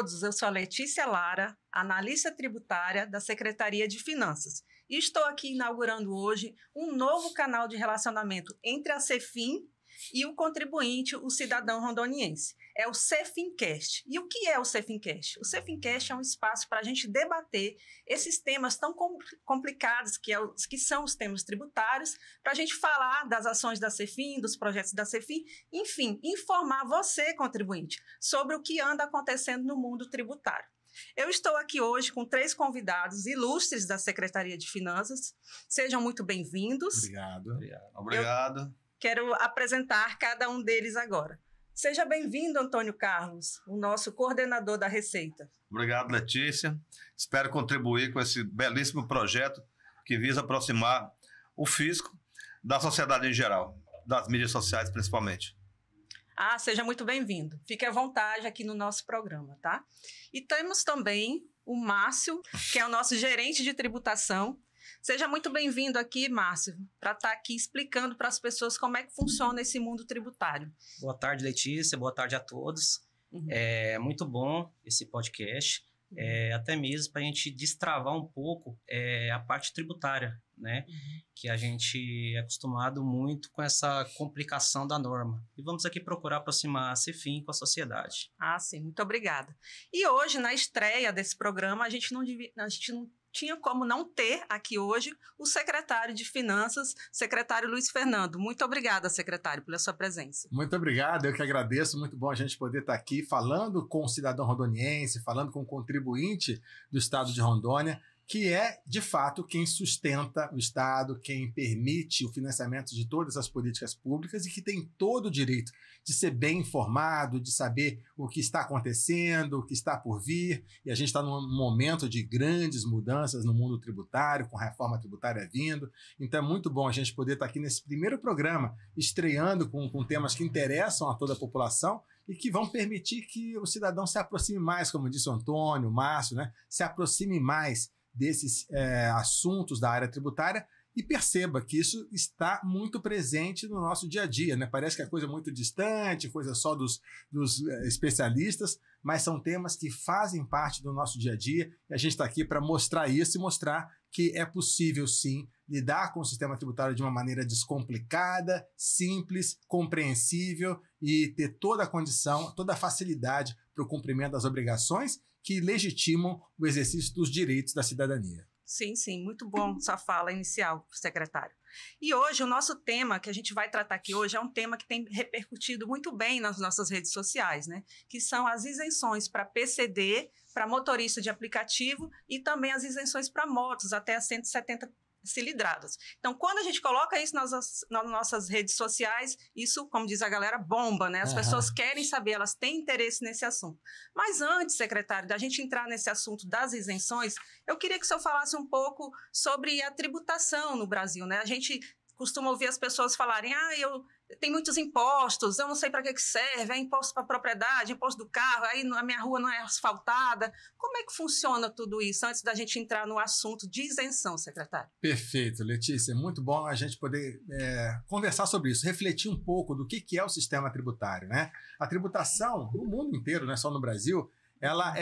todos, eu sou a Letícia Lara, analista tributária da Secretaria de Finanças. E estou aqui inaugurando hoje um novo canal de relacionamento entre a Cefim e o contribuinte, o cidadão rondoniense. É o Cefincast. E o que é o Cefincast? O Cefincast é um espaço para a gente debater esses temas tão complicados que são os temas tributários, para a gente falar das ações da Cefim, dos projetos da Cefim, enfim, informar você, contribuinte, sobre o que anda acontecendo no mundo tributário. Eu estou aqui hoje com 3 convidados ilustres da Secretaria de Finanças. Sejam muito bem-vindos. Obrigado. Quero apresentar cada um deles agora. Seja bem-vindo, Antônio Carlos, o nosso coordenador da Receita. Obrigado, Letícia. Espero contribuir com esse belíssimo projeto que visa aproximar o fisco da sociedade em geral, das mídias sociais principalmente. Seja muito bem-vindo. Fique à vontade aqui no nosso programa, tá? E temos também o Márcio, que é o nosso gerente de tributação. Seja muito bem-vindo aqui, Márcio, para estar aqui explicando para as pessoas como é que funciona esse mundo tributário. Boa tarde, Letícia. Boa tarde a todos. É muito bom esse podcast, até mesmo para a gente destravar um pouco a parte tributária, né? Que a gente é acostumado muito com essa complicação da norma. E vamos aqui procurar aproximar a Cefim com a sociedade. Sim, muito obrigada. E hoje, na estreia desse programa, a gente não tinha como não ter aqui hoje o secretário de Finanças, secretário Luiz Fernando. Muito obrigada, secretário, pela sua presença. Muito obrigado, eu que agradeço. Muito bom a gente poder estar aqui falando com o cidadão rondoniense, falando com o contribuinte do estado de Rondônia, que é, de fato, quem sustenta o Estado, quem permite o financiamento de todas as políticas públicas e que tem todo o direito de ser bem informado, de saber o que está acontecendo, o que está por vir. E a gente está num momento de grandes mudanças no mundo tributário, com reforma tributária vindo. Então é muito bom a gente poder estar aqui nesse primeiro programa, estreando com temas que interessam a toda a população e que vão permitir que o cidadão se aproxime mais, como disse o Antônio, o Márcio, né? Se aproxime mais desses assuntos da área tributária e perceba que isso está muito presente no nosso dia a dia, né? Parece que é coisa muito distante, coisa só dos especialistas, mas são temas que fazem parte do nosso dia a dia e a gente está aqui para mostrar isso e mostrar que é possível, sim, lidar com o sistema tributário de uma maneira descomplicada, simples, compreensível e ter toda a condição, toda a facilidade para o cumprimento das obrigações que legitimam o exercício dos direitos da cidadania. Sim, muito bom sua fala inicial, secretário. E hoje, o nosso tema que a gente vai tratar aqui hoje é um tema que tem repercutido muito bem nas nossas redes sociais, né? Que são as isenções para PCD, para motorista de aplicativo e também as isenções para motos até as 170 cilindradas. Então, quando a gente coloca isso nas nossas redes sociais, isso, como diz a galera, bomba, né? As pessoas querem saber, elas têm interesse nesse assunto. Mas antes, secretário, da gente entrar nesse assunto das isenções, eu queria que o senhor falasse um pouco sobre a tributação no Brasil, né? A gente costuma ouvir as pessoas falarem, tem muitos impostos, eu não sei para que serve, é imposto para propriedade, imposto do carro, aí a minha rua não é asfaltada. Como é que funciona tudo isso, antes da gente entrar no assunto de isenção, secretário? Perfeito, Letícia, muito bom a gente poder conversar sobre isso, refletir um pouco do que é o sistema tributário, né? A tributação, no mundo inteiro, não é só no Brasil, ela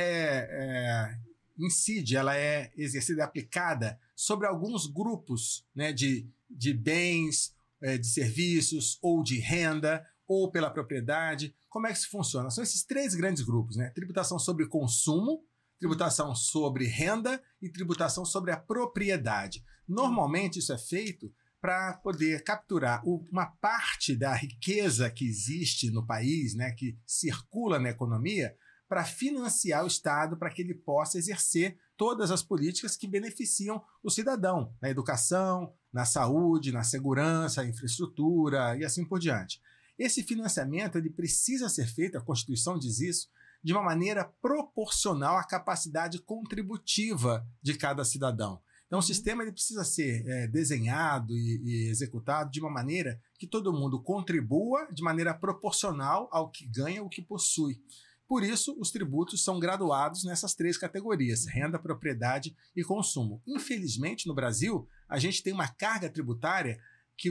incide, ela é exercida e aplicada sobre alguns grupos, né, de bens, de serviços ou de renda ou pela propriedade. Como é que isso funciona? São esses 3 grandes grupos, né? Tributação sobre consumo, tributação sobre renda e tributação sobre a propriedade. Normalmente isso é feito para poder capturar uma parte da riqueza que existe no país, né, que circula na economia, para financiar o Estado para que ele possa exercer todas as políticas que beneficiam o cidadão, na educação, na saúde, na segurança, infraestrutura e assim por diante. Esse financiamento ele precisa ser feito, a Constituição diz isso, de uma maneira proporcional à capacidade contributiva de cada cidadão. Então o sistema ele precisa ser desenhado e executado de uma maneira que todo mundo contribua de maneira proporcional ao que ganha, o que possui. Por isso, os tributos são graduados nessas 3 categorias, renda, propriedade e consumo. Infelizmente, no Brasil, a gente tem uma carga tributária que,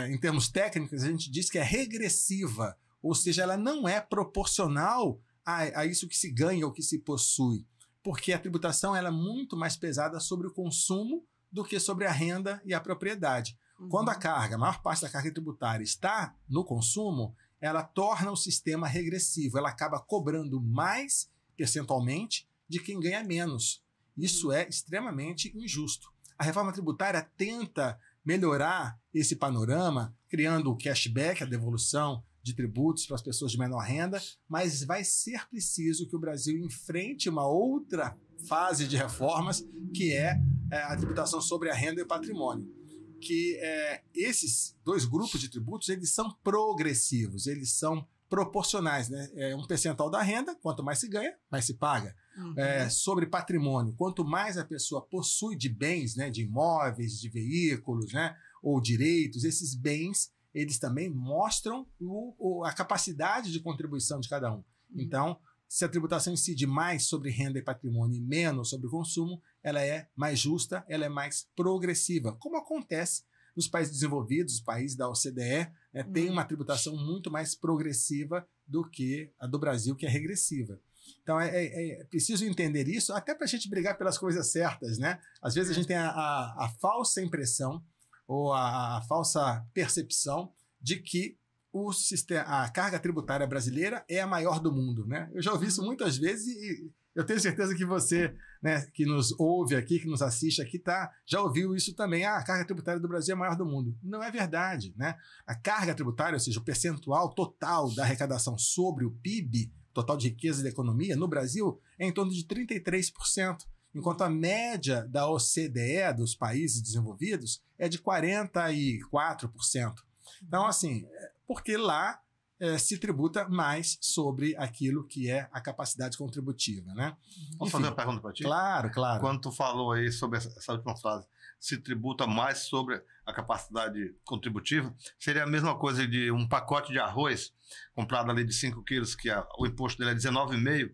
em termos técnicos, a gente diz que é regressiva, ou seja, ela não é proporcional a isso que se ganha ou que se possui. Porque a tributação ela é muito mais pesada sobre o consumo do que sobre a renda e a propriedade. Quando a maior parte da carga tributária está no consumo, ela torna o sistema regressivo, ela acaba cobrando mais percentualmente de quem ganha menos. Isso é extremamente injusto. A reforma tributária tenta melhorar esse panorama, criando o cashback, a devolução de tributos para as pessoas de menor renda, mas vai ser preciso que o Brasil enfrente uma outra fase de reformas, que é a tributação sobre a renda e o patrimônio. Que esses dois grupos de tributos, eles são progressivos, eles são proporcionais, né? Um percentual da renda, quanto mais se ganha, mais se paga. Sobre patrimônio, quanto mais a pessoa possui de bens, né, de imóveis, de veículos, né, ou direitos, esses bens, eles também mostram a capacidade de contribuição de cada um. Então, se a tributação incide mais sobre renda e patrimônio e menos sobre o consumo, ela é mais justa, ela é mais progressiva, como acontece nos países desenvolvidos, os países da OCDE, né, tem uma tributação muito mais progressiva do que a do Brasil, que é regressiva. Então, é preciso entender isso, até para a gente brigar pelas coisas certas, né? Às vezes a gente tem a falsa impressão ou a falsa percepção de que a carga tributária brasileira é a maior do mundo, né? Eu já ouvi isso muitas vezes e eu tenho certeza que você, né, que nos ouve aqui, que nos assiste aqui, já ouviu isso também. A carga tributária do Brasil é a maior do mundo. Não é verdade, né? A carga tributária, ou seja, o percentual total da arrecadação sobre o PIB, total de riqueza da economia, no Brasil, é em torno de 33%, enquanto a média da OCDE, dos países desenvolvidos, é de 44%. Então, assim, porque lá se tributa mais sobre aquilo que é a capacidade contributiva, né? Posso fazer uma pergunta para ti? Claro, claro. Quando tu falou aí sobre essa última frase, se tributa mais sobre a capacidade contributiva, seria a mesma coisa de um pacote de arroz comprado ali de 5 quilos, que o imposto dele é 19,5,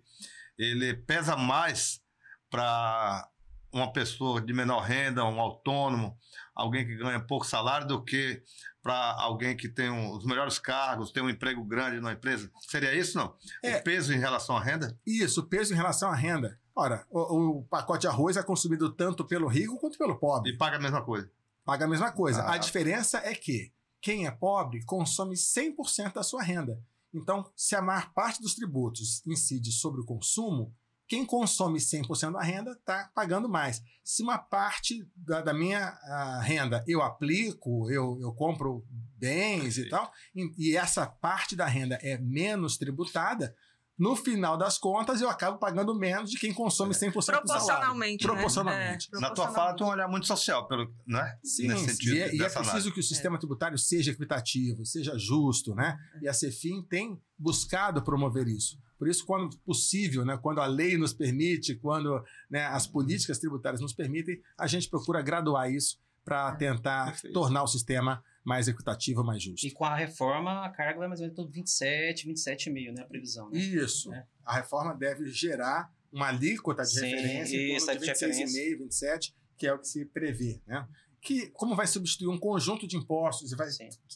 ele pesa mais para uma pessoa de menor renda, um autônomo, alguém que ganha pouco salário, do que para alguém que tem os melhores cargos, tem um emprego grande na empresa. Seria isso, não? O peso em relação à renda? Isso, o peso em relação à renda. Ora, o pacote de arroz é consumido tanto pelo rico quanto pelo pobre. E paga a mesma coisa. Paga a mesma coisa. A diferença é que quem é pobre consome 100% da sua renda. Então, se a maior parte dos tributos incide sobre o consumo, quem consome 100% da renda está pagando mais. Se uma parte da minha renda eu aplico, eu compro bens e tal, e essa parte da renda é menos tributada, no final das contas eu acabo pagando menos de quem consome 100% do salário. Proporcionalmente. Proporcionalmente. Na tua fala tem um olhar muito social, né? Sim, nesse sentido, e é preciso que o sistema tributário seja equitativo, seja justo, né? E a CEFIM tem buscado promover isso. Por isso, quando possível, né, quando a lei nos permite, quando, né, as políticas tributárias nos permitem, a gente procura graduar isso para tentar tornar o sistema mais equitativo, mais justo. E com a reforma, a carga vai mais ou menos todo 27,5, né, a previsão. Né? Isso. A reforma deve gerar uma alíquota de referência em torno de 26,5, 27, que é o que se prevê, né? Que, como vai substituir um conjunto de impostos e vai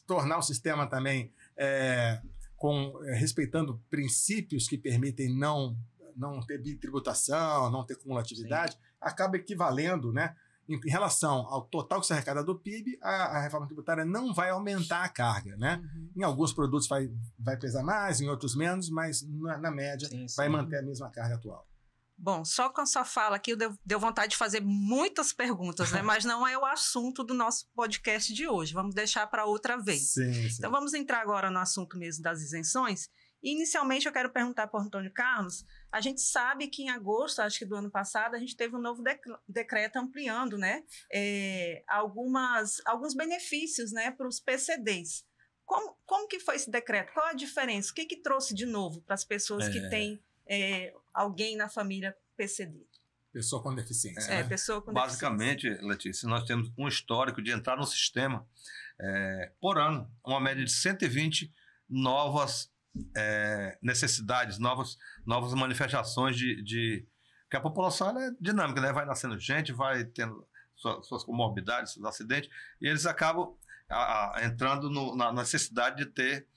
tornar o sistema também respeitando princípios que permitem não ter bitributação, não ter cumulatividade, acaba equivalendo, né? Em relação ao total que se arrecada do PIB, a reforma tributária não vai aumentar a carga, né? Em alguns produtos vai pesar mais, em outros menos, mas na média vai manter a mesma carga atual. Bom, só com a sua fala aqui deu vontade de fazer muitas perguntas, né? Mas não é o assunto do nosso podcast de hoje. Vamos deixar para outra vez. Sim. Então vamos entrar agora no assunto mesmo das isenções. Inicialmente eu quero perguntar para o Antônio Carlos. A gente sabe que em agosto, acho que do ano passado, a gente teve um novo decreto ampliando, né, alguns benefícios, né, para os PCDs. Como que foi esse decreto? Qual a diferença? O que trouxe de novo para as pessoas que têm alguém na família PCD? Pessoa com deficiência. Pessoa com Basicamente, deficiência. Letícia, nós temos um histórico de entrar no sistema por ano, uma média de 120 novas necessidades, novas manifestações que a população ela é dinâmica, né? Vai nascendo gente, vai tendo suas comorbidades, seus acidentes, e eles acabam entrando na necessidade de ter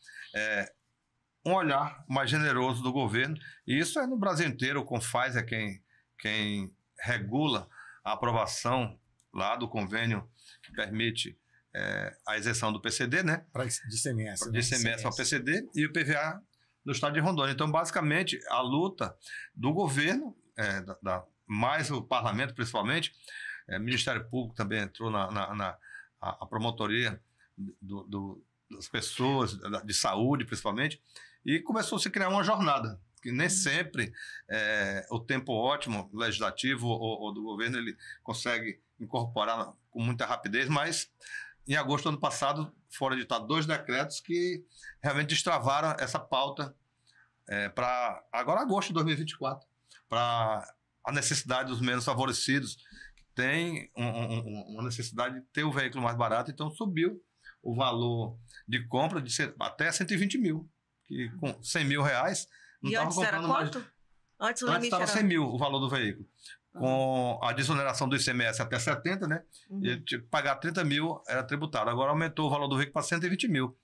um olhar mais generoso do governo. E isso é no Brasil inteiro. O CONFAZ é quem regula a aprovação lá do convênio que permite a isenção do PCD, né? De ICMS. De ICMS para o PCD e o PVA do estado de Rondônia. Então, basicamente, a luta do governo, mais o parlamento, principalmente, o Ministério Público também entrou na promotoria das pessoas, de saúde, principalmente, e começou a se criar uma jornada, que nem sempre o tempo ótimo, legislativo ou do governo, ele consegue incorporar com muita rapidez, mas em agosto do ano passado foram editados 2 decretos que realmente destravaram essa pauta para agora agosto de 2024, para a necessidade dos menos favorecidos, que tem uma necessidade de ter o veículo mais barato, então subiu o valor de compra até 120 mil, que com 100 mil reais não estava comprando mais. Antes estava 100 mil o valor do veículo. Com a desoneração do ICMS até 70, né? Ele tinha que pagar 30 mil, era tributado. Agora aumentou o valor do veículo para 120 mil.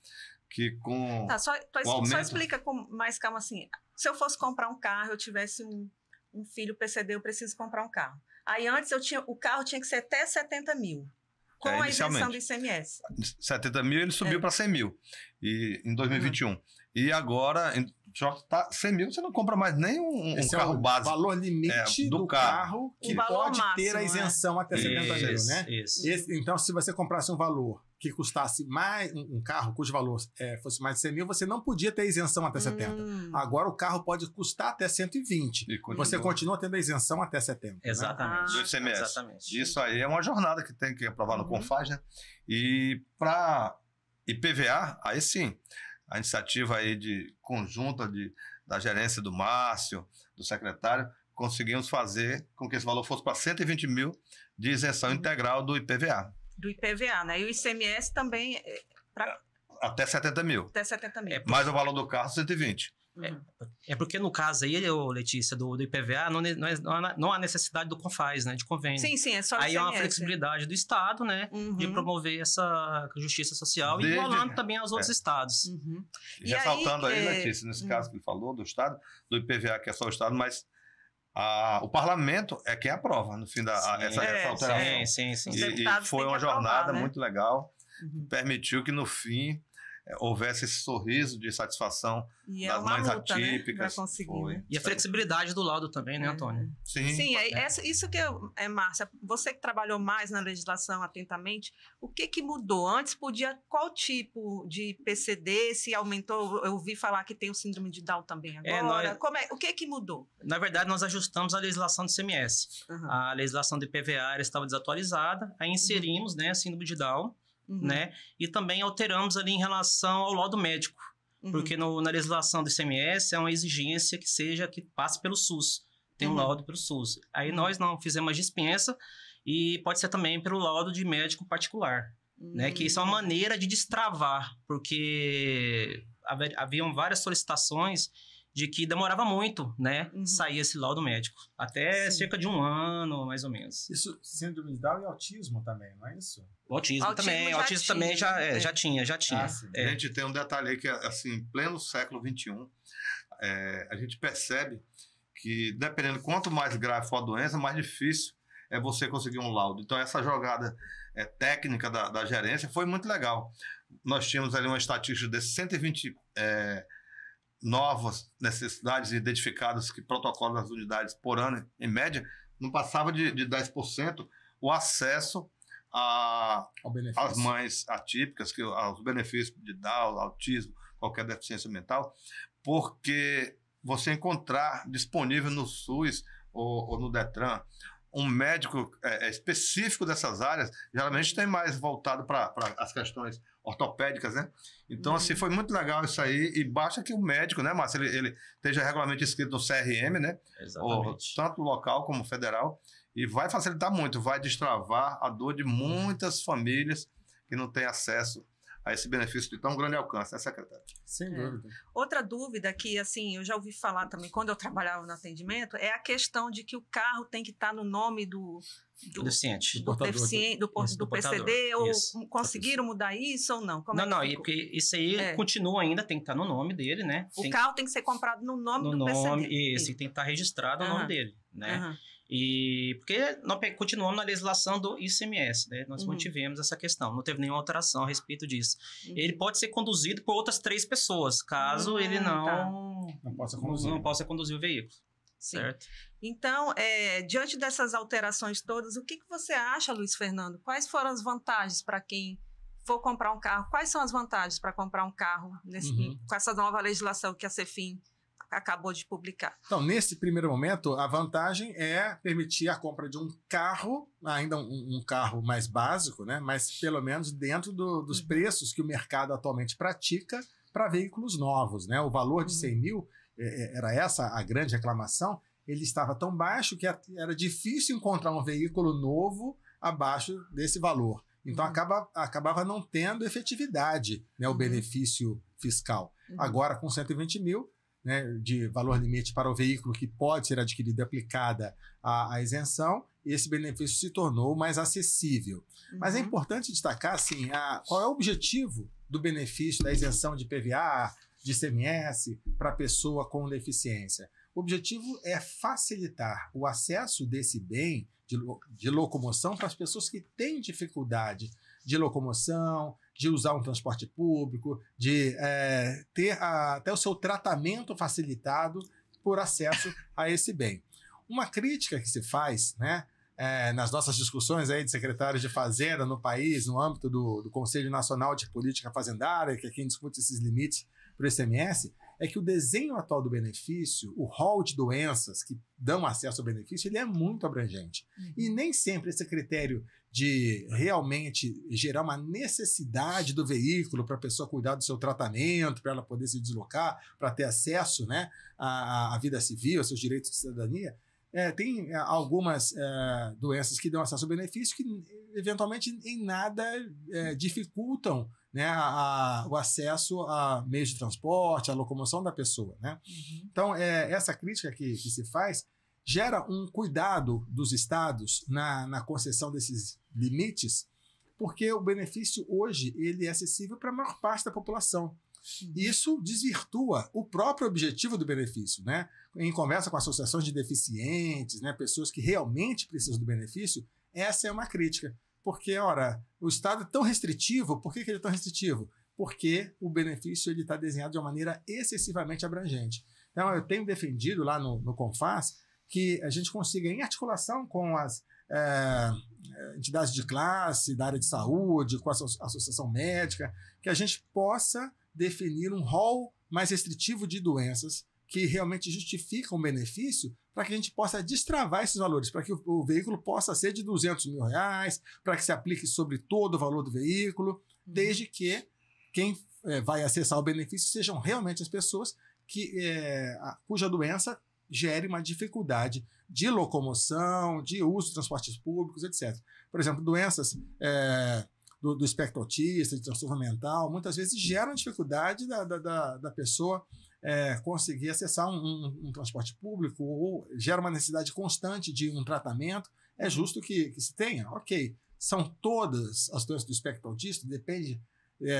Que com só explica com mais calma assim. Se eu fosse comprar um carro, eu tivesse um filho PCD, eu preciso comprar um carro. Aí antes o carro tinha que ser até 70 mil. Com a isenção do ICMS. 70 mil, ele subiu para 100 mil em 2021. E agora, já está 100 mil, você não compra mais nem um carro básico. O valor limite do carro que pode ter a isenção até 70 mil, né? Então, se você comprasse um valor que custasse mais, um carro cujo valor fosse mais de 100 mil, você não podia ter isenção até 70. Agora o carro pode custar até 120. Você continua tendo a isenção até 70. Exatamente. Né? Do ICMS. Exatamente. Isso aí é uma jornada que tem que aprovar no CONFAZ, né? E para IPVA, aí sim, a iniciativa aí de conjunta da gerência do Márcio, do secretário, conseguimos fazer com que esse valor fosse para 120 mil de isenção integral do IPVA. Do IPVA, né? E o ICMS também até 70 mil. Até 70 mil. Mais o valor do carro, 120. Porque no caso aí, Letícia, do IPVA, não há necessidade do CONFAZ, né, de convênio. Sim, é só aí é uma flexibilidade do Estado, né, de promover essa justiça social e igualando também aos outros estados. E ressaltando aí, Letícia, nesse caso que ele falou do Estado, do IPVA, que é só o Estado, mas o parlamento é quem aprova, no fim, essa alteração. Sim. E foi uma jornada muito legal, permitiu que, no fim, houvesse esse sorriso de satisfação das mães atípicas. Né? Né? E a flexibilidade do laudo também, né, Antônio? Sim, isso que Márcia, você que trabalhou mais na legislação atentamente, o que mudou? Antes podia, qual tipo de PCD, se aumentou? Eu ouvi falar que tem o síndrome de Down também agora. O que mudou? Na verdade, nós ajustamos a legislação do ICMS. A legislação do IPVA estava desatualizada, aí inserimos a síndrome de Down, né? E também alteramos ali em relação ao laudo médico, porque na legislação do ICMS é uma exigência que passe pelo SUS, tem um laudo pelo SUS. Aí nós não fizemos a dispensa e pode ser também pelo laudo de médico particular, né? Que isso é uma maneira de destravar, porque haviam várias solicitações de que demorava muito, né, sair esse laudo médico. Até cerca de 1 ano, mais ou menos. Isso, síndrome de Down e autismo também, não é isso? O autismo também já tinha. A gente tem um detalhe aí que, assim, em pleno século XXI, a gente percebe que, dependendo quanto mais grave for a doença, mais difícil é você conseguir um laudo. Então, essa jogada técnica da gerência foi muito legal. Nós tínhamos ali uma estatística de 120 novas necessidades identificadas que protocolam nas unidades por ano, em média, não passava de 10% o acesso às mães atípicas, aos benefícios de Down, autismo, qualquer deficiência mental, porque você encontrar disponível no SUS ou no Detran um médico específico dessas áreas, geralmente tem mais voltado para as questões ortopédicas, né? Então, assim, foi muito legal isso aí, e basta que o médico, né, Márcio, ele esteja regularmente inscrito no CRM, né? Exatamente. Tanto local como federal, e vai facilitar muito, vai destravar a dor de muitas famílias que não têm acesso a esse benefício de tão grande alcance, né, secretário? Sem dúvida. Outra dúvida que, assim, eu já ouvi falar também, quando eu trabalhava no atendimento, é a questão de que o carro tem que estar no nome do deficiente. do deficiente, do PCD, ou Isso. conseguiram mudar isso ou não? Como Não, é que porque isso aí continua ainda, tem que estar no nome dele, né? o carro tem que ser comprado no nome do nome, PCD. isso, tem que estar registrado o nome dele, né? E porque nós continuamos na legislação do ICMS, né? Nós mantivemos essa questão, não teve nenhuma alteração a respeito disso. Ele pode ser conduzido por outras 3 pessoas, caso ele não possa conduzir o veículo. Sim. Certo? Então, diante dessas alterações todas, o que você acha, Luiz Fernando? Quais foram as vantagens para quem for comprar um carro? Quais são as vantagens para comprar um carro com essa nova legislação que a CEFIM acabou de publicar? Então, nesse primeiro momento, a vantagem é permitir a compra de um carro, ainda um carro mais básico, né? Mas pelo menos dentro dos preços que o mercado atualmente pratica para veículos novos, né? O valor de 100 mil, era essa a grande reclamação, ele estava tão baixo que era difícil encontrar um veículo novo abaixo desse valor. Então, acabava não tendo efetividade, né, o benefício fiscal. Agora, com 120 mil, né, de valor limite para o veículo que pode ser adquirido e aplicada a isenção, esse benefício se tornou mais acessível. Mas é importante destacar assim, qual é o objetivo do benefício da isenção de PVA, de ICMS para a pessoa com deficiência. O objetivo é facilitar o acesso desse bem de locomoção para as pessoas que têm dificuldade de locomoção, de usar um transporte público, de ter até o seu tratamento facilitado por acesso a esse bem. Uma crítica que se faz, né, nas nossas discussões aí de secretários de Fazenda no país, no âmbito do Conselho Nacional de Política Fazendária, que é quem discute esses limites para o ICMS, é que o desenho atual do benefício, o rol de doenças que dão acesso ao benefício, ele é muito abrangente. E nem sempre esse critério de realmente gerar uma necessidade do veículo para a pessoa cuidar do seu tratamento, para ela poder se deslocar, para ter acesso, né, à vida civil, aos seus direitos de cidadania, tem algumas doenças que dão acesso ao benefício que, eventualmente, em nada dificultam, né, o acesso a meios de transporte, a locomoção da pessoa, né? Então, essa crítica que se faz gera um cuidado dos estados na concessão desses limites, porque o benefício hoje ele é acessível para a maior parte da população. Isso desvirtua o próprio objetivo do benefício, né? Em conversa com associações de deficientes, né, pessoas que realmente precisam do benefício, essa é uma crítica. Porque, ora, o Estado é tão restritivo, por que ele é tão restritivo? Porque o benefício está desenhado de uma maneira excessivamente abrangente. Então, eu tenho defendido lá no CONFAS que a gente consiga, em articulação com as entidades de classe, da área de saúde, com a associação médica, que a gente possa definir um rol mais restritivo de doenças que realmente justificam o benefício, para que a gente possa destravar esses valores, para que o veículo possa ser de R$200 mil, para que se aplique sobre todo o valor do veículo, desde que quem vai acessar o benefício sejam realmente as pessoas cuja doença gere uma dificuldade de locomoção, de uso de transportes públicos, etc. Por exemplo, doenças do espectro autista, de transtorno mental, muitas vezes geram dificuldade da pessoa conseguir acessar um transporte público, ou gera uma necessidade constante de um tratamento. É justo que se tenha. Ok, são todas as doenças do espectro autista, depende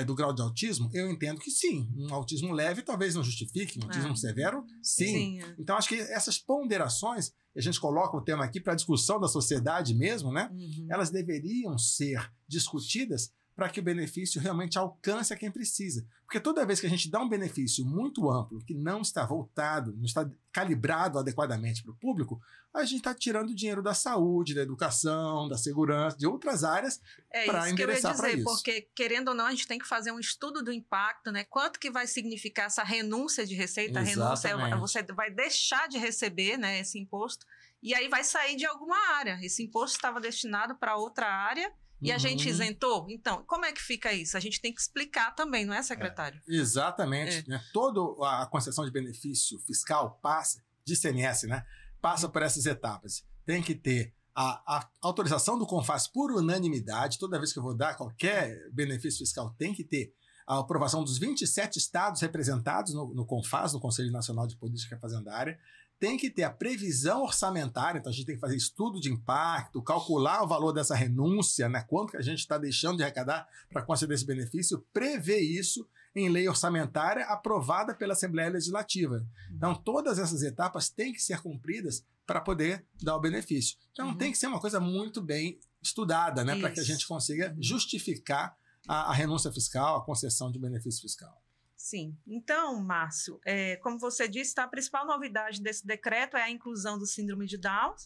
do grau de autismo? Eu entendo que sim. Um autismo leve talvez não justifique, um autismo severo, sim. Então, acho que essas ponderações, a gente coloca o tema aqui para discussão da sociedade mesmo, né? Elas deveriam ser discutidas para que o benefício realmente alcance a quem precisa. Porque toda vez que a gente dá um benefício muito amplo, que não está voltado, não está calibrado adequadamente para o público, a gente está tirando dinheiro da saúde, da educação, da segurança, de outras áreas para endereçar para isso. Porque, querendo ou não, a gente tem que fazer um estudo do impacto, né? Quanto que vai significar essa renúncia de receita? Exatamente. A renúncia, você vai deixar de receber, né, esse imposto, e aí vai sair de alguma área. Esse imposto estava destinado para outra área, e a gente isentou? Então, como é que fica isso? A gente tem que explicar também, não é, secretário? Exatamente. Né? Toda a concessão de benefício fiscal passa, de ICMS, né? Passa por essas etapas. Tem que ter a autorização do CONFAS por unanimidade. Toda vez que eu vou dar qualquer benefício fiscal, tem que ter a aprovação dos 27 estados representados no CONFAS, no Conselho Nacional de Política Fazendária. Tem que ter a previsão orçamentária, então a gente tem que fazer estudo de impacto, calcular o valor dessa renúncia, né? Quanto que a gente está deixando de arrecadar para conceder esse benefício, prever isso em lei orçamentária aprovada pela Assembleia Legislativa. Então, todas essas etapas têm que ser cumpridas para poder dar o benefício. Então, tem que ser uma coisa muito bem estudada, né? Para que a gente consiga justificar a renúncia fiscal, a concessão de benefício fiscal. Sim. Então, Márcio, como você disse, a principal novidade desse decreto é a inclusão do síndrome de Down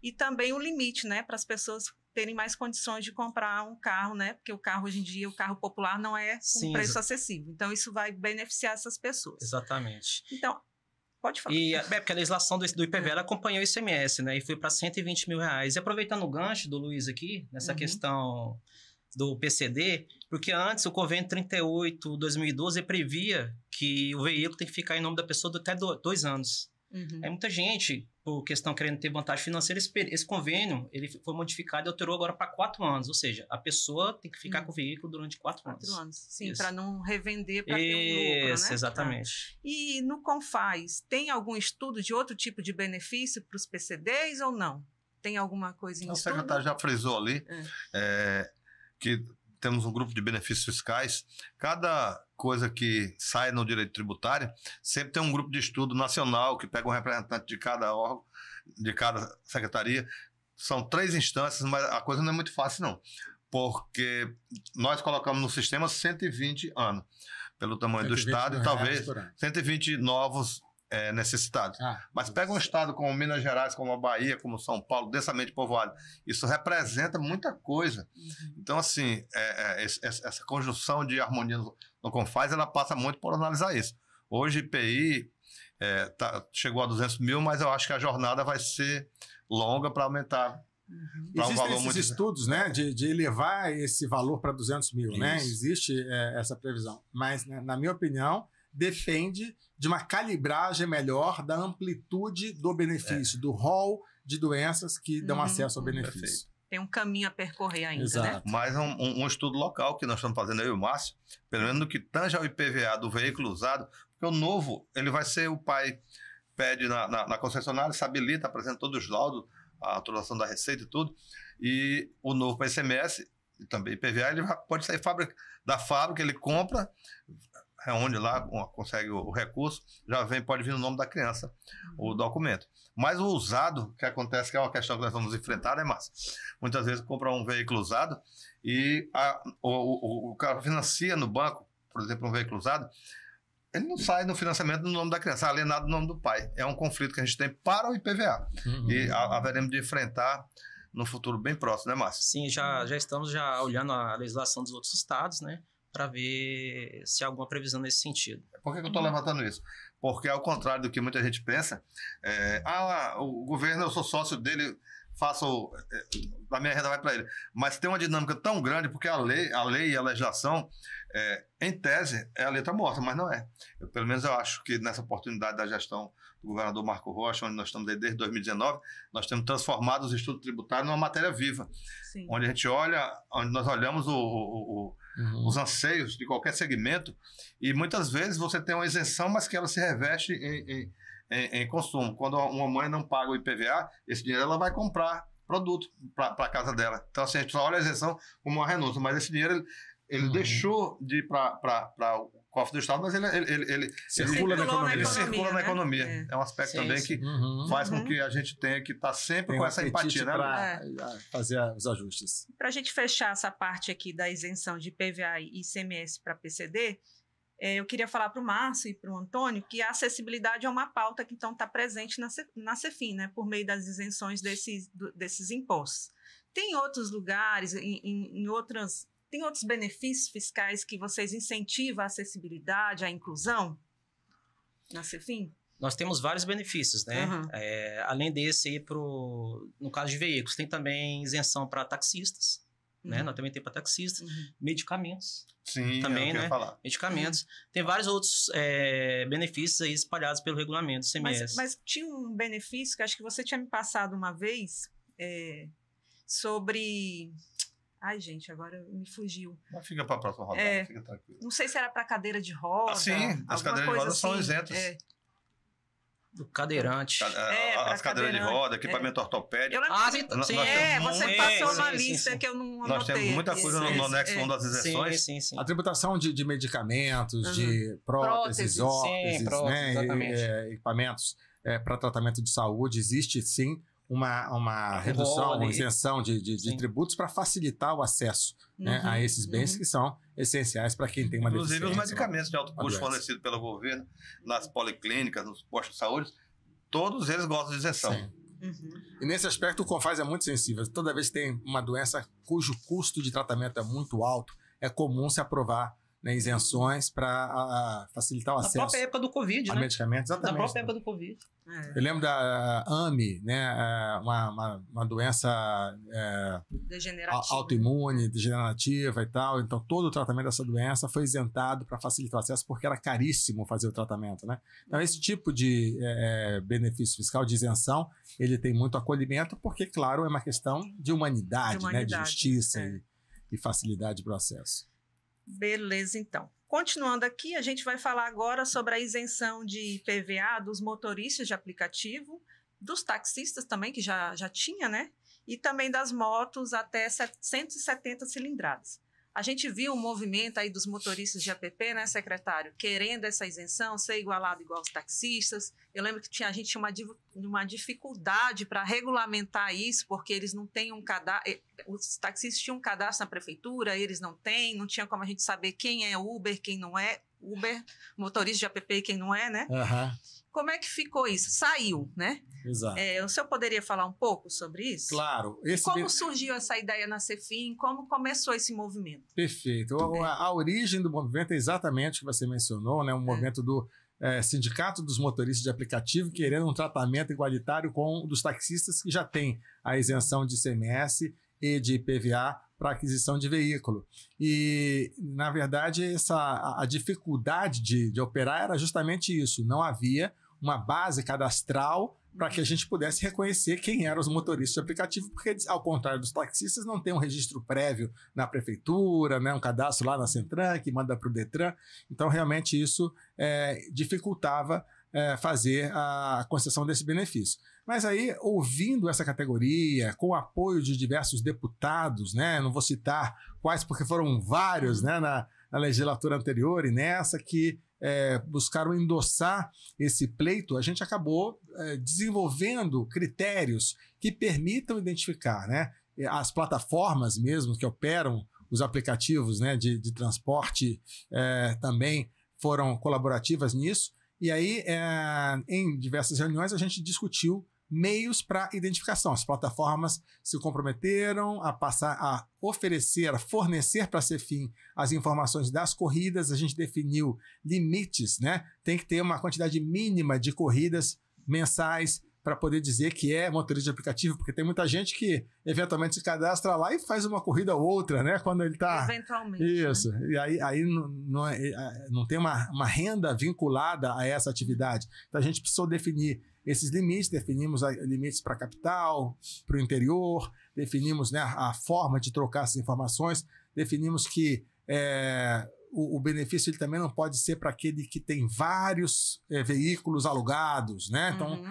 e também o limite, né, para as pessoas terem mais condições de comprar um carro, né, porque o carro hoje em dia, o carro popular não é com preço acessível. Então, isso vai beneficiar essas pessoas. Exatamente. Então, pode falar. E porque a legislação do IPVA ela acompanhou o ICMS, né, e foi para R$120 mil. E aproveitando o gancho do Luiz aqui, nessa questão do PCD, porque antes o convênio 38/2012 previa que o veículo tem que ficar em nome da pessoa até 2 anos. Aí muita gente, por questão querendo ter vantagem financeira, esse convênio ele foi modificado e alterou agora para 4 anos, ou seja, a pessoa tem que ficar com o veículo durante 4 anos. 4 anos, sim, para não revender, para ter um lucro, né? Exatamente. E no CONFAS, tem algum estudo de outro tipo de benefício para os PCDs ou não? Tem alguma coisa em estudo? O secretário já frisou ali que temos um grupo de benefícios fiscais. Cada coisa que sai no direito tributário, sempre tem um grupo de estudo nacional que pega um representante de cada órgão, de cada secretaria. São 3 instâncias, mas a coisa não é muito fácil, não. Porque nós colocamos no sistema 120 anos, pelo tamanho do estado, e talvez 120 novos necessitados. Mas pega um estado como Minas Gerais, como a Bahia, como São Paulo, densamente povoado. Isso representa muita coisa. Então, assim, essa conjunção de harmonia no CONFAS, ela passa muito por analisar isso. Hoje, IPI chegou a 200 mil, mas eu acho que a jornada vai ser longa para aumentar. Existem esses estudos, né, de elevar esse valor para 200 mil, né? Existe essa previsão. Mas, né, na minha opinião, depende de uma calibragem melhor da amplitude do benefício, do rol de doenças que dão acesso ao benefício. Perfeito. Tem um caminho a percorrer ainda, né? Mas um estudo local que nós estamos fazendo, eu e o Márcio, pelo menos no que tange ao IPVA do veículo usado, porque o novo, ele vai ser, o pai pede na concessionária, se habilita, apresenta todos os laudos, a autorização da receita e tudo, e o novo para ICMS, e também IPVA, ele pode sair da fábrica, ele compra, reúne lá, consegue o recurso, pode vir no nome da criança o documento. Mas o usado, que acontece, que é uma questão que nós vamos enfrentar, né, Márcio? Muitas vezes compra um veículo usado e o cara financia no banco, por exemplo, um veículo usado, ele não sai no financiamento no nome da criança, alienado no nome do pai. É um conflito que a gente tem para o IPVA. E haveremos de enfrentar no futuro bem próximo, né, Márcio? Sim, já estamos olhando a legislação dos outros estados, né? Para ver se há alguma previsão nesse sentido. Por que eu estou levantando isso? Porque, ao contrário do que muita gente pensa, o governo, eu sou sócio dele, a minha renda vai para ele. Mas tem uma dinâmica tão grande, porque a lei e a legislação, em tese, é a letra morta, mas não é. Pelo menos eu acho que nessa oportunidade da gestão do governador Marco Rocha, onde nós estamos aí desde 2019, nós temos transformado os estudos tributários numa matéria viva. Sim. Onde nós olhamos os anseios de qualquer segmento, e muitas vezes você tem uma isenção, mas que ela se reveste em consumo. Quando uma mãe não paga o IPVA, esse dinheiro ela vai comprar produto para a casa dela. Então, assim, a gente só olha a isenção como uma renúncia, mas esse dinheiro ele deixou de ir para o cofre do Estado, mas ele circula na economia. É um aspecto também que faz com que a gente tenha que estar sempre com essa empatia, né? Para fazer os ajustes. Para a gente fechar essa parte aqui da isenção de IPVA e ICMS para PCD, eu queria falar para o Márcio e para o Antônio que a acessibilidade é uma pauta que então está presente na CEFIM, né, por meio das isenções desses impostos. Tem outros lugares, tem outros benefícios fiscais que vocês incentivam a acessibilidade, a inclusão na CEFIM? Nós temos vários benefícios, né? Além desse aí, no caso de veículos, tem também isenção para taxistas, né? Nós também temos para taxistas, medicamentos. Sim, também, né? Medicamentos. Tem vários outros benefícios aí espalhados pelo regulamento do ICMS. Mas tinha um benefício que acho que você tinha me passado uma vez, sobre... Ai, gente, agora me fugiu. Mas fica para a próxima rodada, fica tranquilo. Não sei se era para cadeira de roda. Sim, as cadeiras de roda são isentas. Do cadeirante. As cadeiras de roda, equipamento ortopédico. Você passou uma lista que eu não anotei. Nós temos muita coisa no anexo 1 das isenções. Sim. A tributação de medicamentos, de próteses, órteses, né, equipamentos para tratamento de saúde, existe sim uma redução, uma isenção de tributos para facilitar o acesso né, a esses bens que são essenciais para quem tem uma deficiência. Inclusive os medicamentos de alto custo fornecidos pelo governo, nas policlínicas, nos postos de saúde, todos eles gozam de isenção. E nesse aspecto o CONFAS é muito sensível. Toda vez que tem uma doença cujo custo de tratamento é muito alto, é comum se aprovar isenções para facilitar o acesso. Na própria época do Covid, a medicamentos, exatamente. Na própria época do Covid. Eu lembro da AME, né, uma doença autoimune, degenerativa e tal. Então, todo o tratamento dessa doença foi isentado para facilitar o acesso, porque era caríssimo fazer o tratamento, né? Então, esse tipo de benefício fiscal, de isenção, ele tem muito acolhimento, porque, claro, é uma questão de humanidade, né, de justiça e facilidade para o acesso. Beleza, então. Continuando aqui, a gente vai falar agora sobre a isenção de IPVA dos motoristas de aplicativo, dos taxistas também, que já tinha, né? E também das motos até 170 cilindradas. A gente viu um movimento aí dos motoristas de app, né, secretário? Querendo essa isenção, ser igualado igual aos taxistas. Eu lembro que a gente tinha uma dificuldade para regulamentar isso, porque eles não têm um cadastro. Os taxistas tinham um cadastro na prefeitura, eles não têm, não tinha como a gente saber quem é Uber, quem não é Uber, motorista de app e quem não é, né? Como é que ficou isso? Saiu, né? Exato. O senhor poderia falar um pouco sobre isso? Claro. Como surgiu essa ideia na Cefim? Como começou esse movimento? Perfeito. A origem do movimento é exatamente o que você mencionou, né? Um movimento do Sindicato dos Motoristas de Aplicativo querendo um tratamento igualitário com o dos taxistas que já têm a isenção de ICMS e de IPVA para aquisição de veículo. E, na verdade, a dificuldade de operar era justamente isso. Não havia uma base cadastral para que a gente pudesse reconhecer quem eram os motoristas de aplicativo, porque, ao contrário dos taxistas, não tem um registro prévio na prefeitura, né, um cadastro lá na Centran, que manda para o Detran. Então, realmente, isso dificultava fazer a concessão desse benefício. Mas aí, ouvindo essa categoria, com o apoio de diversos deputados, né, não vou citar quais, porque foram vários, né, na legislatura anterior e nessa, que buscaram endossar esse pleito, a gente acabou desenvolvendo critérios que permitam identificar, né, as plataformas mesmo que operam os aplicativos, né, de transporte também foram colaborativas nisso. E aí, em diversas reuniões, a gente discutiu meios para identificação. As plataformas se comprometeram a passar a oferecer, a fornecer para a Cefim as informações das corridas. A gente definiu limites, né? Tem que ter uma quantidade mínima de corridas mensais para poder dizer que é motorista de aplicativo, porque tem muita gente que eventualmente se cadastra lá e faz uma corrida ou outra, né? Quando ele está... Eventualmente. Isso. Né? E aí não tem uma renda vinculada a essa atividade. Então a gente precisou definir esses limites, definimos limites para a capital, para o interior, definimos, né, a forma de trocar essas informações, definimos que o benefício ele também não pode ser para aquele que tem vários veículos alugados, né? Então,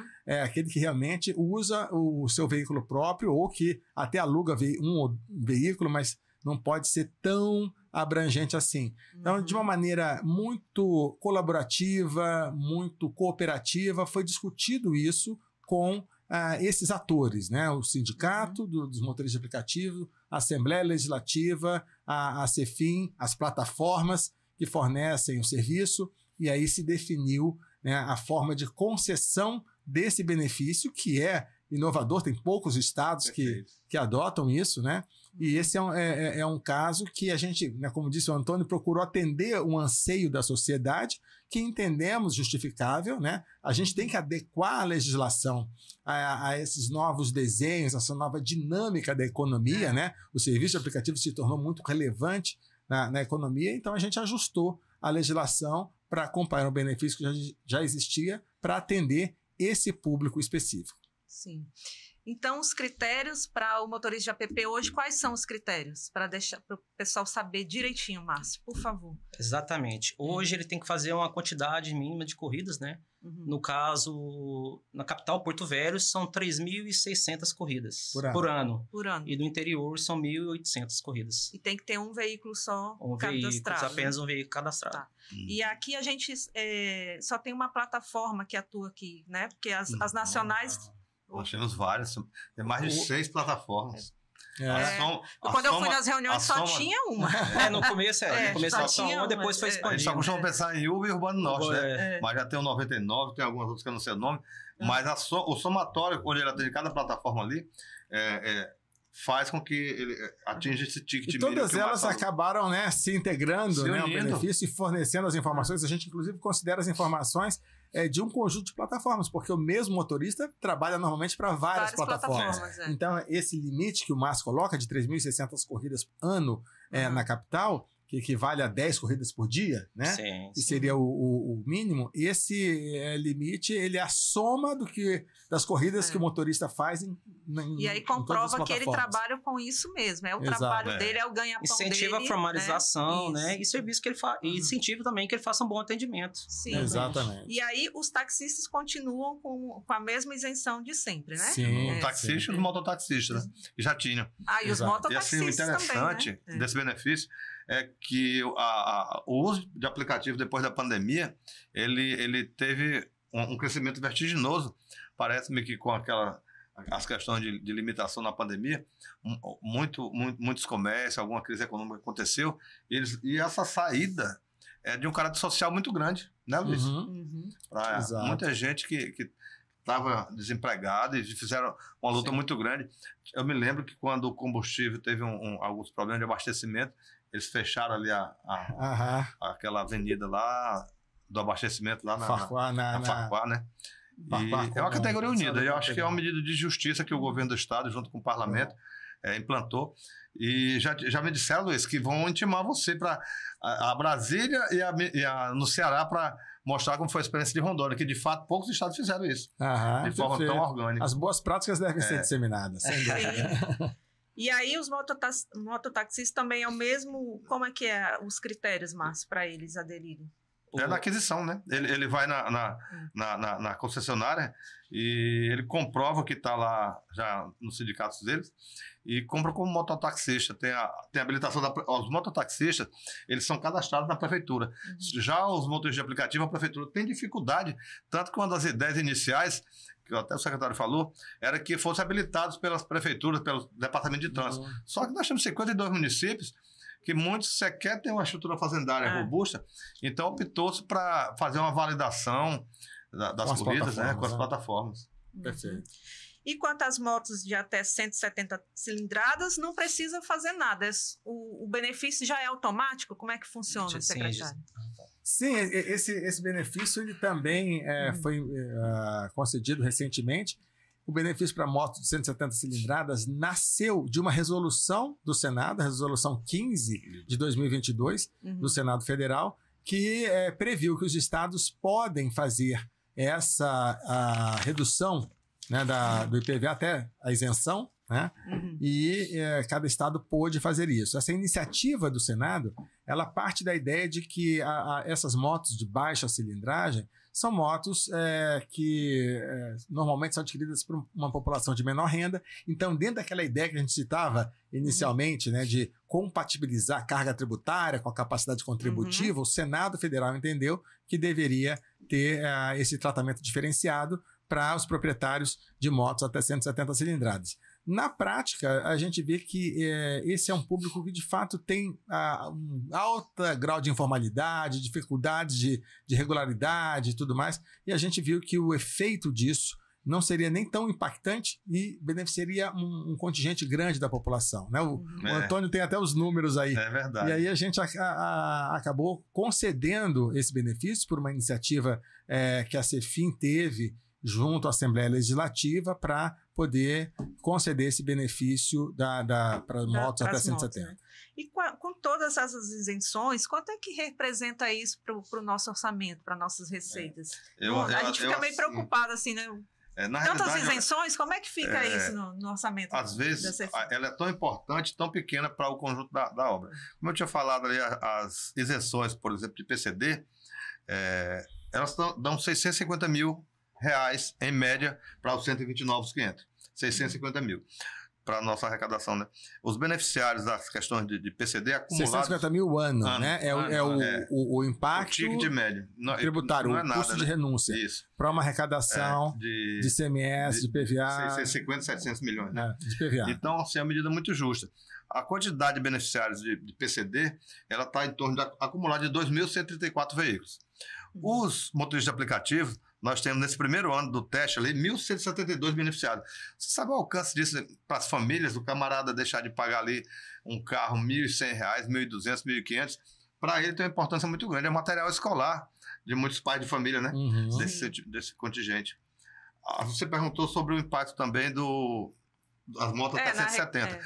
aquele que realmente usa o seu veículo próprio ou que até aluga um veículo, mas não pode ser tão abrangente assim. Então, de uma maneira muito colaborativa, muito cooperativa, foi discutido isso com esses atores, né? O Sindicato dos Motoristas de Aplicativo, a Assembleia Legislativa, a Cefim, as plataformas que fornecem o serviço, e aí se definiu, né, a forma de concessão desse benefício, que é inovador, tem poucos estados que adotam isso, né? E esse é um caso que a gente, né, como disse o Antônio, procurou atender um anseio da sociedade que entendemos justificável, né? A gente tem que adequar a legislação a esses novos desenhos, essa nova dinâmica da economia, né? O serviço de aplicativo se tornou muito relevante na economia, então a gente ajustou a legislação para acompanhar o benefício que já existia para atender esse público específico. Sim. Então, os critérios para o motorista de app hoje, quais são os critérios? Para deixar para o pessoal saber direitinho, Márcio, por favor. Exatamente. Hoje ele tem que fazer uma quantidade mínima de corridas, né? No caso, na capital, Porto Velho, são 3.600 corridas por ano. E no interior são 1.800 corridas. E tem que ter um veículo só cadastrado. Apenas um veículo cadastrado. Tá. E aqui a gente só tem uma plataforma que atua aqui, né? Porque as nacionais... Nós temos várias, tem mais de 6 plataformas. Quando eu fui nas reuniões só tinha uma. No começo só tinha uma, depois foi expandindo. A gente só costuma pensar em Uber e Urbano Norte, né? Mas já tem o 99, tem algumas outras que eu não sei o nome. Mas o somatório, onde ele atende cada plataforma ali, faz com que ele atinja esse ticket. E todas elas acabaram, né, se integrando, né, ao benefício e fornecendo as informações. A gente, inclusive, considera as informações de um conjunto de plataformas, porque o mesmo motorista trabalha normalmente para várias plataformas. Então, esse limite que o Márcio coloca de 3.600 corridas ano na capital, que equivale a 10 corridas por dia, né? Sim. Que seria o mínimo. Esse limite, ele é a soma das corridas que o motorista faz e aí comprova que ele trabalha com isso mesmo. O trabalho dele, é o ganha-pão dele. Incentiva a formalização, né? E serviço que ele faz. E incentiva também que ele faça um bom atendimento. Sim. Exatamente. E aí os taxistas continuam com a mesma isenção de sempre, né? Sim. O taxista e os mototaxistas, né? Já tinham. E os mototaxistas o interessante também, né? desse benefício é que o uso de aplicativo depois da pandemia, ele teve um crescimento vertiginoso. Parece-me que com as questões de limitação na pandemia, muitos comércios, alguma crise econômica aconteceu, e essa saída é de um caráter social muito grande, né, Luiz? Para muita gente que estava desempregada e fizeram uma luta muito grande. Eu me lembro que quando o combustível teve alguns problemas de abastecimento, eles fecharam ali aquela avenida lá do abastecimento lá na Farquhar, né? E é uma categoria unida. Eu acho que é uma medida de justiça que o governo do estado, junto com o parlamento, implantou. E já me disseram, Luiz, que vão intimar você para a Brasília e no Ceará para mostrar como foi a experiência de Rondônia, que de fato poucos estados fizeram isso. De forma tão orgânica. As boas práticas devem ser disseminadas, sem dúvida. E aí os mototaxistas também é o mesmo... Como é que é os critérios, Márcio, para eles aderirem? É na aquisição, né? Ele vai na concessionária e ele comprova que está lá já nos sindicatos deles e compra como mototaxista. Tem a habilitação os mototaxistas, eles são cadastrados na prefeitura. Já os motoristas de aplicativo, a prefeitura tem dificuldade, tanto que uma das ideias iniciais, que até o secretário falou, era que fossem habilitados pelas prefeituras, pelo departamento de trânsito. Só que nós temos 52 municípios que muitos sequer têm uma estrutura fazendária robusta, então optou-se para fazer uma validação das corridas, né, com as plataformas. Perfeito. E quanto às motos de até 170 cilindradas, não precisa fazer nada. O benefício já é automático? Como é que funciona, secretário? Sim, esse benefício ele também foi concedido recentemente. O benefício para motos de 170 cilindradas nasceu de uma resolução do Senado, a resolução 15 de 2022, do Senado Federal, que previu que os estados podem fazer a redução, né, do IPVA até a isenção, né? E cada estado pôde fazer isso. Essa iniciativa do Senado, ela parte da ideia de que essas motos de baixa cilindragem são motos que normalmente são adquiridas por uma população de menor renda. Então, dentro daquela ideia que a gente citava inicialmente, né, de compatibilizar a carga tributária com a capacidade contributiva, o Senado Federal entendeu que deveria ter esse tratamento diferenciado para os proprietários de motos até 170 cilindradas. Na prática, a gente vê que esse é um público que, de fato, tem um alto grau de informalidade, dificuldades de regularidade e tudo mais, e a gente viu que o efeito disso não seria nem tão impactante e beneficiaria um contingente grande da população, né? O Antônio tem até os números aí. É verdade. E aí a gente acabou concedendo esse benefício por uma iniciativa que a Cefim teve junto à Assembleia Legislativa para poder conceder esse benefício para motos até 170. Né? E com todas essas isenções, quanto é que representa isso para o nosso orçamento, para nossas receitas? A gente fica meio preocupado assim, né? Na Tantas realidade, isenções, como é que fica isso no orçamento? Às vezes, ela é tão importante, tão pequena para o conjunto da obra. Como eu tinha falado ali, as isenções, por exemplo, de PCD, elas dão R$650 mil, em média, para os 120 novos que entram. 650 mil para a nossa arrecadação, né? Os beneficiários das questões de PCD acumulados... 650 mil o ano, né? O impacto... O ticket de média. Tributário, não é o nada, custo de renúncia. Isso. Para uma arrecadação de ICMS, de PVA... 650, 700 milhões, né? De PVA. Então, assim, é uma medida muito justa. A quantidade de beneficiários de PCD, ela está em torno de acumular de 2.134 veículos. Os motoristas de aplicativo, nós temos nesse primeiro ano do teste ali 1.172 beneficiados. Você sabe o alcance disso para as famílias, do camarada deixar de pagar ali um carro R$1.100, R$1.200, R$1.500? Para ele tem uma importância muito grande. É material escolar de muitos pais de família, né? Desse contingente. Você perguntou sobre o impacto também das motos até 170.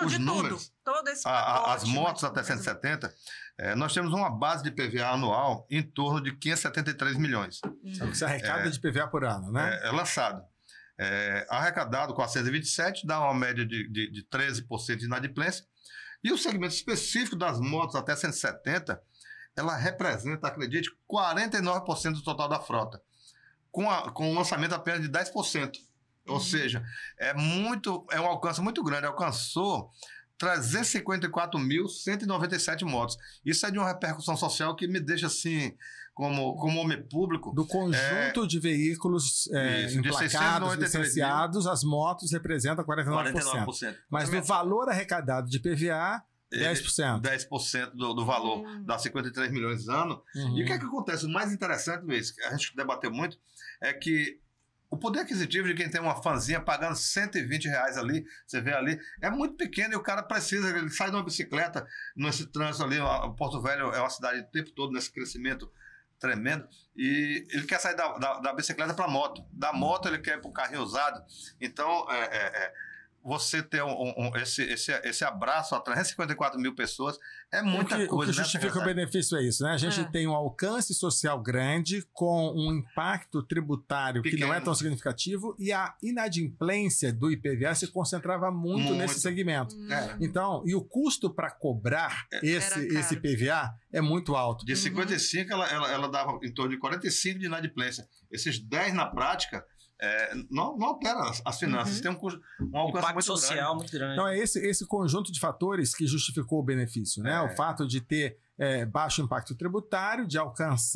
Os números, todo esse as motos até 170, nós temos uma base de PVA anual em torno de 573 milhões. É o que se arrecada de PVA por ano, né? É lançado. Arrecadado 427, dá uma média de 13% de inadimplência. E o segmento específico das motos até 170, ela representa, acredite, 49% do total da frota, com um lançamento apenas de 10%. Ou seja, é um alcance muito grande. Alcançou 354.197 motos. Isso é de uma repercussão social que me deixa assim, como homem público. Do conjunto de veículos emplacados, licenciados, as motos representam 49%. Mas no valor arrecadado de PVA, 10%. 10% do valor, dá 53 milhões ano. E o que é que acontece? O mais interessante, Luiz, que a gente debateu muito, é que o poder aquisitivo de quem tem uma fanzinha pagando R$120 ali, você vê ali, é muito pequeno e o cara precisa, ele sai de uma bicicleta nesse trânsito ali, Porto Velho é uma cidade o tempo todo nesse crescimento tremendo, e ele quer sair da bicicleta para a moto. Da moto ele quer ir para o carrinho usado. Então, você ter esse abraço a 354 mil pessoas é muita coisa. O que justifica o benefício é isso, né? A gente tem um alcance social grande com um impacto tributário pequeno, que não é tão significativo, e a inadimplência do IPVA se concentrava muito nesse segmento. Então, e o custo para cobrar esse IPVA é muito alto. De 55, ela dava em torno de 45 de inadimplência. Esses 10 na prática não altera as finanças, tem um alcance impacto social muito grande. Então é esse conjunto de fatores que justificou o benefício, né? O fato de ter baixo impacto tributário, de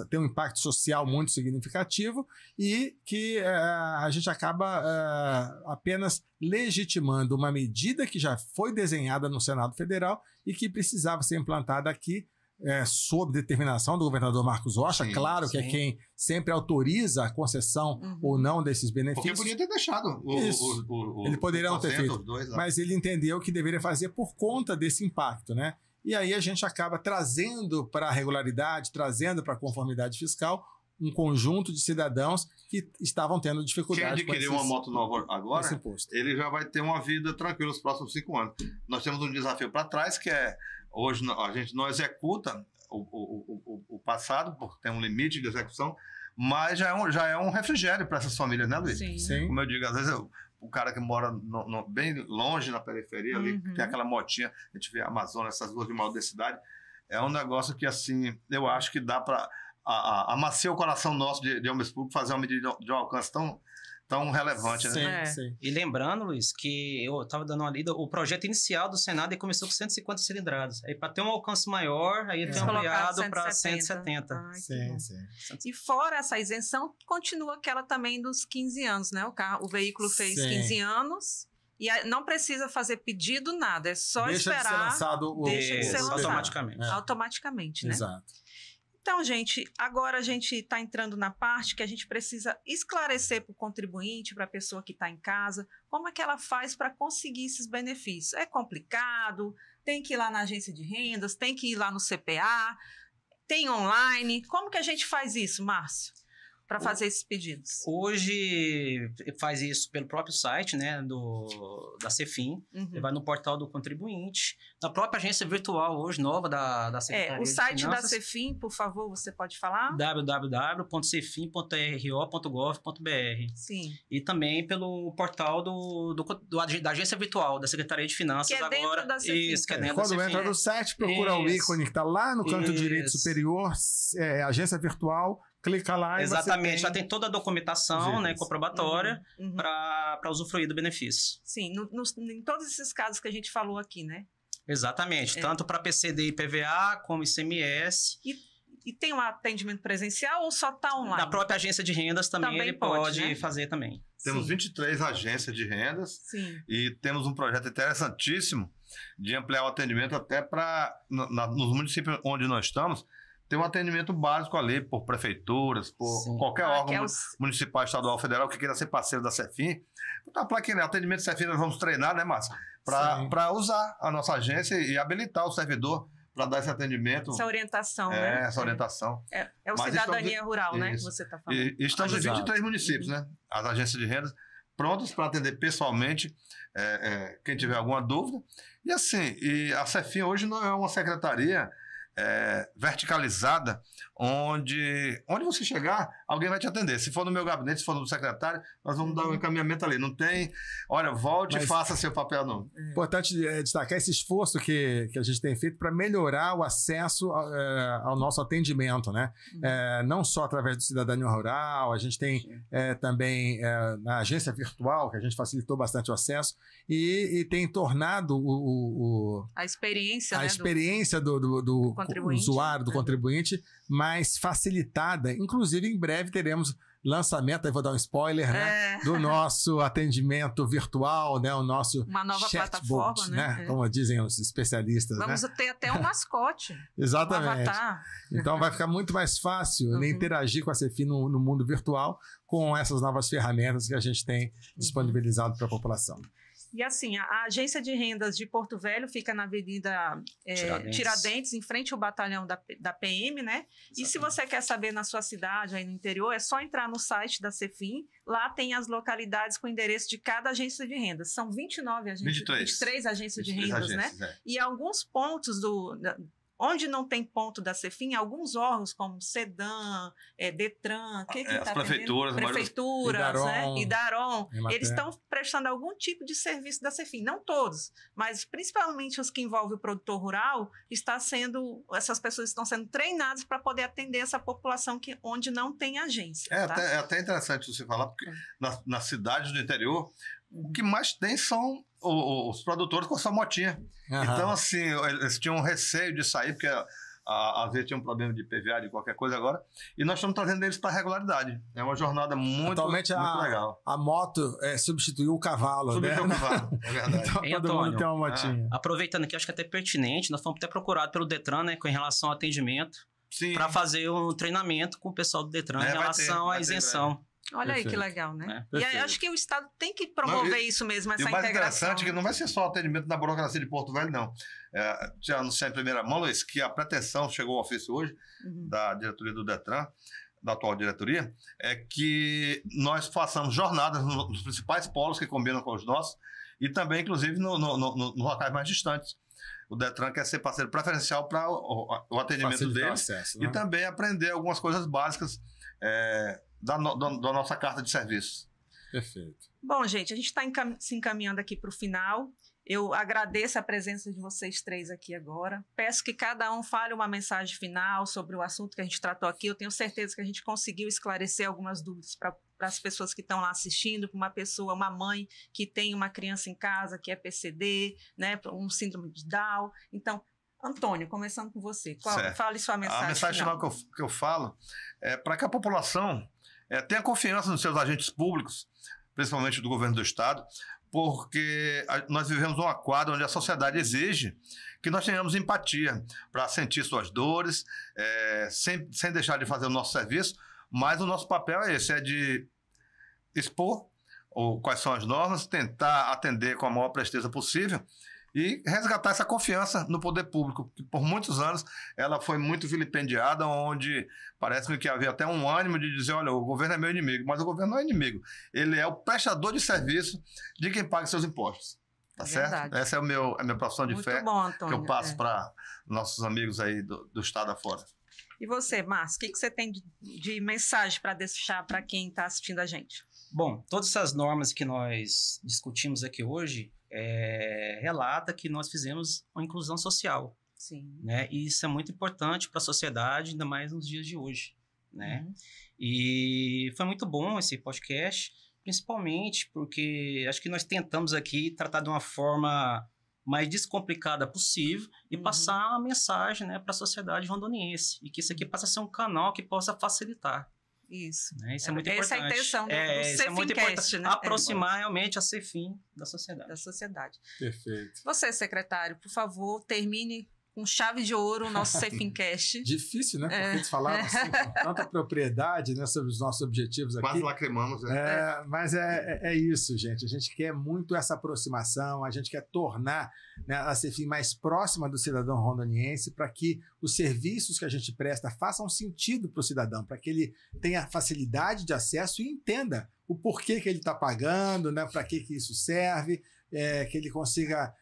ter um impacto social muito significativo e que a gente acaba apenas legitimando uma medida que já foi desenhada no Senado Federal e que precisava ser implantada aqui sob determinação do governador Marcos Rocha, claro que é quem sempre autoriza a concessão ou não desses benefícios. Porque podia ter deixado ele poderia não ter feito, mas ele entendeu que deveria fazer por conta desse impacto, né? E aí a gente acaba trazendo para a regularidade, trazendo para a conformidade fiscal um conjunto de cidadãos que estavam tendo dificuldade. Quem adquirir uma moto nova agora, ele já vai ter uma vida tranquila nos próximos 5 anos. Nós temos um desafio para trás, que hoje a gente não executa o passado, porque tem um limite de execução, mas já é um refrigério para essas famílias, né, Luiz? Sim. Como eu digo, às vezes o cara que mora bem longe na periferia, ali, tem aquela motinha, a gente vê a Amazonas, essas ruas de maior densidade, é um negócio que, assim, eu acho que dá para amaciar o coração nosso de homens públicos, fazer uma medida de um alcance tão relevante, né? Sim. E lembrando, Luiz, que eu estava dando uma lida, o projeto inicial do Senado começou com 150 cilindradas. Aí, para ter um alcance maior, aí ele tem ampliado para 170. Sim. E fora essa isenção, continua aquela também dos 15 anos, né? O veículo fez 15 anos e não precisa fazer pedido, nada, é só esperar. Deixa de ser lançado automaticamente, né? Exato. Então, gente, agora a gente está entrando na parte que a gente precisa esclarecer para o contribuinte, para a pessoa que está em casa, como é que ela faz para conseguir esses benefícios. É complicado, tem que ir lá na agência de rendas, tem que ir lá no CPA, tem online. Como que a gente faz isso, Márcio? para fazer esses pedidos? Hoje faz isso pelo próprio site, né, da Cefim. Ele vai no portal do contribuinte, na própria agência virtual hoje nova da Secretaria o site de Finanças, da Cefim, por favor, você pode falar? www.cefim.ro.gov.br. Sim. E também pelo portal da agência virtual da Secretaria de Finanças Que é dentro agora. da Cefim. Isso, que é dentro da Quando Cefim. entra no site, procura o ícone que está lá no canto direito Isso. superior, agência virtual, clica lá Exatamente, e já tem toda a documentação, né, comprobatória Uhum. para usufruir do benefício. Sim, em todos esses casos que a gente falou aqui, né? Exatamente, tanto para PCD e PVA, como ICMS. E tem um atendimento presencial ou só está online? Na própria agência de rendas também ele pode né? fazer também. Temos Sim. 23 agências de rendas. Sim. E temos um projeto interessantíssimo de ampliar o atendimento até para, nos municípios onde nós estamos, ter um atendimento básico ali por prefeituras, por qualquer órgão municipal, estadual, federal que queira ser parceiro da Cefim. Tá, para que atendimento da Cefim nós vamos treinar, né, Márcio? Para usar a nossa agência e habilitar o servidor para dar esse atendimento. Essa orientação, né? Essa orientação. É o cidadania rural, né, que você está falando. E estamos em 23 municípios, né? As agências de rendas prontas para atender pessoalmente quem tiver alguma dúvida. E assim, a Cefim hoje não é uma secretaria verticalizada, onde você chegar, alguém vai te atender. Se for no meu gabinete, se for no secretário, nós vamos dar um encaminhamento ali. Não tem, olha, volte e faça seu papel, não. Importante destacar esse esforço que a gente tem feito para melhorar o acesso ao nosso atendimento, né? Não só através do Cidadania Rural, a gente tem também na agência virtual, que a gente facilitou bastante o acesso, e tem tornado a experiência, do usuário, do contribuinte, mais facilitada. Inclusive, em breve teremos lançamento, aí vou dar um spoiler, né? Do nosso atendimento virtual, né? O nosso uma nova chatbot, plataforma, né? Como dizem os especialistas. Vamos ter até um mascote. Exatamente. Um avatar. Então vai ficar muito mais fácil interagir com a Cefim no mundo virtual com essas novas ferramentas que a gente tem disponibilizado para a população. E assim, a agência de rendas de Porto Velho fica na Avenida Tiradentes, em frente ao batalhão da PM, né? Exatamente. E se você quer saber na sua cidade, aí no interior, é só entrar no site da Cefim. Lá tem as localidades com o endereço de cada agência de rendas. São 29 agências, 23 agências de rendas, né? E alguns pontos onde não tem ponto da Cefim, alguns órgãos como SEDAM, DETRAN, as prefeituras, Idaron, eles estão prestando algum tipo de serviço da Cefim. Não todos, mas principalmente os que envolvem o produtor rural, essas pessoas estão sendo treinadas para poder atender essa população onde não tem agência. É até interessante você falar, porque nas cidades do interior, o que mais tem são os produtores com a sua motinha. Então, assim, eles tinham receio de sair, porque às vezes tinha um problema de PVA, de qualquer coisa agora, e nós estamos trazendo eles para a regularidade. É uma jornada muito legal. A moto substituiu o cavalo, substituiu o cavalo, é verdade. Então, todo mundo tem uma motinha. Aproveitando aqui, acho que é até pertinente, nós fomos até procurados pelo DETRAN, né, com relação ao atendimento, para fazer um treinamento com o pessoal do DETRAN em relação à isenção. Olha aí que legal, né? E acho que o Estado tem que promover isso mesmo, essa integração. E o mais interessante é que não vai ser só atendimento na burocracia de Porto Velho, não. Já anunciei em primeira mão, Luiz, que a pretensão, chegou ao ofício hoje, da diretoria do DETRAN, da atual diretoria, é que nós façamos jornadas nos principais polos que combinam com os nossos e também, inclusive, nos locais mais distantes. O DETRAN quer ser parceiro preferencial para o atendimento deles e também aprender algumas coisas básicas da nossa carta de serviço. Perfeito. Bom, gente, a gente está se encaminhando aqui para o final. Eu agradeço a presença de vocês três aqui agora. Peço que cada um fale uma mensagem final sobre o assunto que a gente tratou aqui. Eu tenho certeza que a gente conseguiu esclarecer algumas dúvidas para as pessoas que estão lá assistindo, para uma mãe que tem uma criança em casa que é PCD, né, um síndrome de Down. Então, Antônio, começando com você. Fale sua mensagem final. A mensagem final que eu falo é para que a população tenha confiança nos seus agentes públicos, principalmente do governo do Estado, porque nós vivemos um quadro onde a sociedade exige que nós tenhamos empatia para sentir suas dores, sem deixar de fazer o nosso serviço, mas o nosso papel é esse, é de expor quais são as normas, tentar atender com a maior presteza possível e resgatar essa confiança no poder público, que por muitos anos ela foi muito vilipendiada, onde parece que havia até um ânimo de dizer, olha, o governo é meu inimigo, mas o governo não é inimigo, ele é o prestador de serviço de quem paga seus impostos, tá certo? Verdade. Essa é a minha profissão de Muito fé, bom, Antônio. que eu passo para nossos amigos aí do estado afora. E você, Márcio, o que você tem de mensagem para deixar para quem está assistindo a gente? Bom, todas essas normas que nós discutimos aqui hoje relata que nós fizemos uma inclusão social, Sim. né? E isso é muito importante para a sociedade, ainda mais nos dias de hoje, né? Uhum. E foi muito bom esse podcast, principalmente porque acho que nós tentamos aqui tratar de uma forma mais descomplicada possível e passar uma mensagem, né, para a sociedade rondoniense, e que isso aqui possa ser um canal que possa facilitar. Isso. Né? Isso é muito Essa importante. é a intenção do Isso é muito importante, Cefincast, né? aproximar realmente a Cefim da sociedade. Da sociedade. Perfeito. Você, secretário, por favor, termine com chave de ouro o nosso Cefincast. Difícil, né? Porque eles falaram assim, com tanta propriedade, né, sobre os nossos objetivos aqui. Quase lacrimamos, né? Mas é isso, gente. A gente quer muito essa aproximação, a gente quer tornar, né, a Cefim mais próxima do cidadão rondoniense, para que os serviços que a gente presta façam sentido para o cidadão, para que ele tenha facilidade de acesso e entenda o porquê que ele está pagando, né, para que isso serve, que ele consiga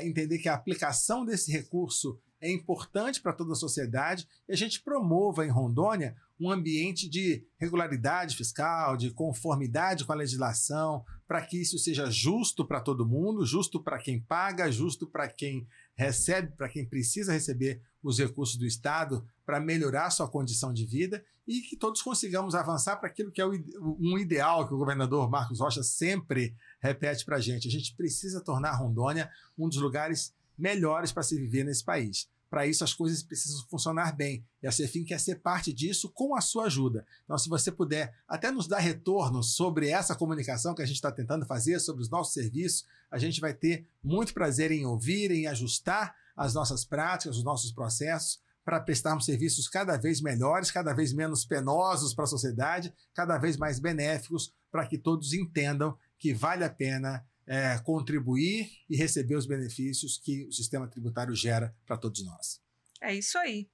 entender que a aplicação desse recurso é importante para toda a sociedade, e a gente promova em Rondônia um ambiente de regularidade fiscal, de conformidade com a legislação, para que isso seja justo para todo mundo, justo para quem paga, justo para quem recebe, para quem precisa receber os recursos do Estado para melhorar sua condição de vida, e que todos consigamos avançar para aquilo que é um ideal que o governador Marcos Rocha sempre repete para a gente. A gente precisa tornar Rondônia um dos lugares melhores para se viver nesse país. Para isso, as coisas precisam funcionar bem. E a Cefim quer ser parte disso com a sua ajuda. Então, se você puder até nos dar retorno sobre essa comunicação que a gente está tentando fazer, sobre os nossos serviços, a gente vai ter muito prazer em ouvir, em ajustar as nossas práticas, os nossos processos, para prestarmos serviços cada vez melhores, cada vez menos penosos para a sociedade, cada vez mais benéficos, para que todos entendam que vale a pena contribuir e receber os benefícios que o sistema tributário gera para todos nós. É isso aí.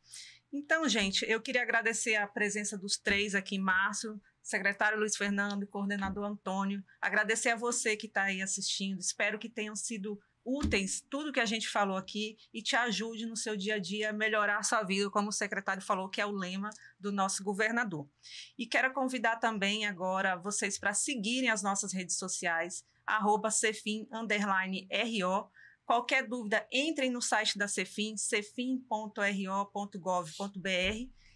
Então, gente, eu queria agradecer a presença dos três aqui, Márcio, secretário Luiz Fernando e coordenador Antônio. Agradecer a você que está aí assistindo. Espero que tenham sido úteis tudo que a gente falou aqui e te ajude no seu dia a dia a melhorar a sua vida, como o secretário falou, que é o lema do nosso governador. E quero convidar também agora vocês para seguirem as nossas redes sociais, @cefim_ro. Qualquer dúvida, entrem no site da Cefim, cefim.ro.gov.br,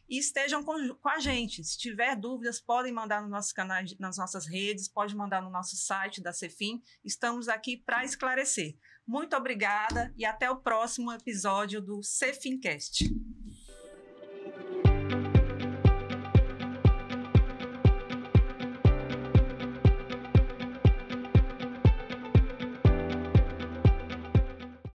e estejam com a gente. Se tiver dúvidas, podem mandar nos nossos canais, nas nossas redes, pode mandar no nosso site da Cefim. Estamos aqui para esclarecer. Muito obrigada e até o próximo episódio do Cefincast.